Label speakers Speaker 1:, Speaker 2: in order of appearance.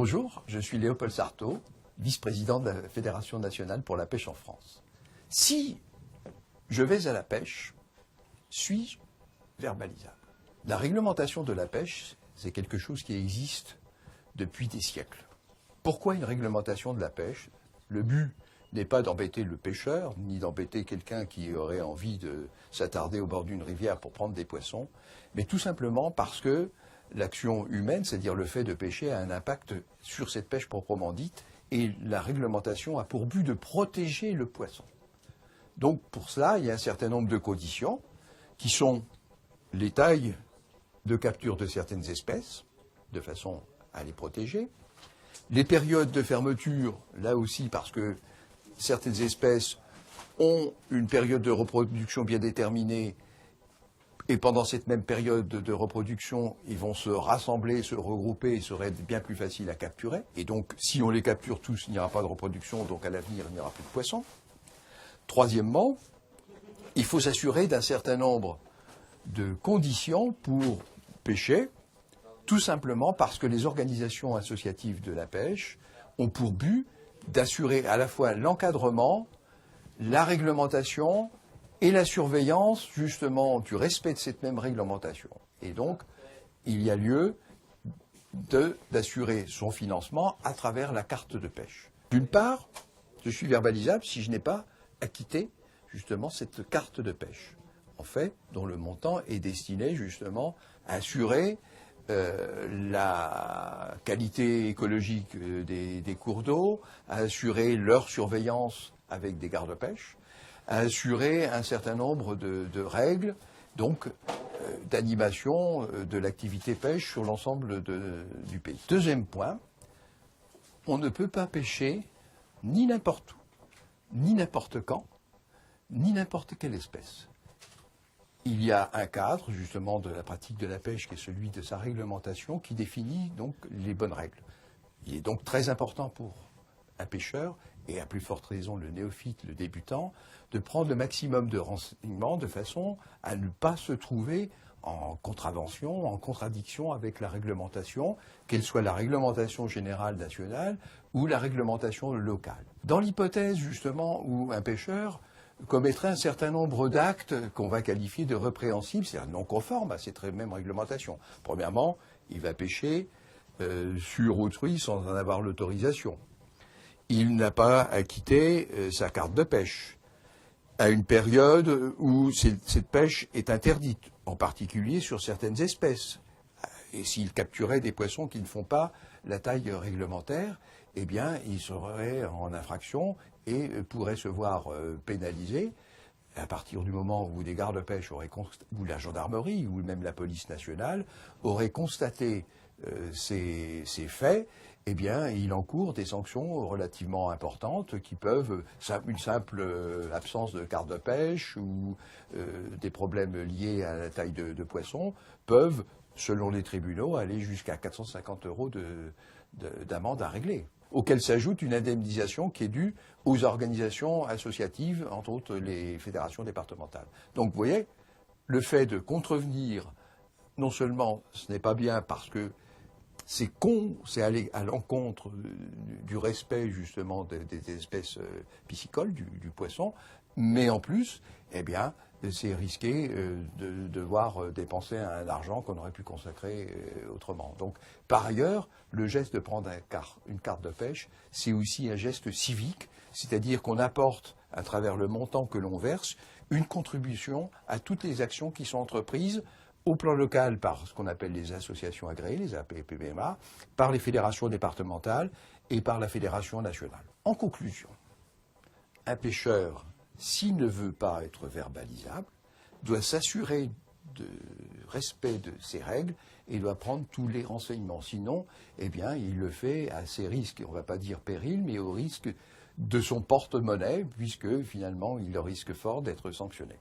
Speaker 1: Bonjour, je suis Léopold Sartaud, vice-président de la Fédération nationale pour la pêche en France. Si je vais à la pêche, suis-je verbalisable? La réglementation de la pêche, c'est quelque chose qui existe depuis des siècles. Pourquoi une réglementation de la pêche? Le but n'est pas d'embêter le pêcheur, ni d'embêter quelqu'un qui aurait envie de s'attarder au bord d'une rivière pour prendre des poissons, mais tout simplement parce que l'action humaine, c'est-à-dire le fait de pêcher, a un impact sur cette pêche proprement dite, et la réglementation a pour but de protéger le poisson. Donc pour cela, il y a un certain nombre de conditions qui sont les tailles de capture de certaines espèces, de façon à les protéger, les périodes de fermeture, là aussi parce que certaines espèces ont une période de reproduction bien déterminée, et pendant cette même période de reproduction, ils vont se rassembler, se regrouper, et seraient bien plus faciles à capturer. Et donc, si on les capture tous, il n'y aura pas de reproduction, donc à l'avenir, il n'y aura plus de poissons. Troisièmement, il faut s'assurer d'un certain nombre de conditions pour pêcher, tout simplement parce que les organisations associatives de la pêche ont pour but d'assurer à la fois l'encadrement, la réglementation et la surveillance, justement, du respect de cette même réglementation. Et donc, il y a lieu d'assurer son financement à travers la carte de pêche. D'une part, je suis verbalisable si je n'ai pas acquitté, justement, cette carte de pêche, en fait, dont le montant est destiné, justement, à assurer la qualité écologique des cours d'eau, à assurer leur surveillance avec des gardes-pêche, à assurer un certain nombre de règles, donc d'animation de l'activité pêche sur l'ensemble du pays. Deuxième point, on ne peut pas pêcher ni n'importe où, ni n'importe quand, ni n'importe quelle espèce. Il y a un cadre, justement, de la pratique de la pêche, qui est celui de sa réglementation, qui définit donc les bonnes règles. Il est donc très important pour un pêcheur, et à plus forte raison le néophyte, le débutant, de prendre le maximum de renseignements de façon à ne pas se trouver en contravention, en contradiction avec la réglementation, qu'elle soit la réglementation générale nationale ou la réglementation locale. Dans l'hypothèse, justement, où un pêcheur commettrait un certain nombre d'actes qu'on va qualifier de répréhensibles, c'est-à-dire non conformes à cette même réglementation. Premièrement, il va pêcher sur autrui sans en avoir l'autorisation. Il n'a pas acquitté sa carte de pêche à une période où cette pêche est interdite, en particulier sur certaines espèces. Et s'il capturait des poissons qui ne font pas la taille réglementaire, eh bien, il serait en infraction et pourrait se voir pénalisé à partir du moment où des gardes-pêche ou la gendarmerie ou même la police nationale auraient constaté ces faits. Eh bien, il encourt des sanctions relativement importantes qui peuvent, une simple absence de carte de pêche ou des problèmes liés à la taille de poisson, peuvent, selon les tribunaux, aller jusqu'à 450 € d'amende à régler, auquel s'ajoute une indemnisation qui est due aux organisations associatives, entre autres les fédérations départementales. Donc, vous voyez, le fait de contrevenir, non seulement ce n'est pas bien parce que c'est aller à l'encontre du respect justement des espèces piscicoles, du poisson, mais en plus, eh bien, c'est risqué de devoir dépenser un argent qu'on aurait pu consacrer autrement. Donc, par ailleurs, le geste de prendre une carte de pêche, c'est aussi un geste civique, c'est-à-dire qu'on apporte, à travers le montant que l'on verse, une contribution à toutes les actions qui sont entreprises au plan local par ce qu'on appelle les associations agréées, les APPMA, par les fédérations départementales et par la fédération nationale. En conclusion, un pêcheur, s'il ne veut pas être verbalisable, doit s'assurer de respect de ces règles et doit prendre tous les renseignements. Sinon, eh bien, il le fait à ses risques, on ne va pas dire péril, mais au risque de son porte-monnaie, puisque finalement, il risque fort d'être sanctionné.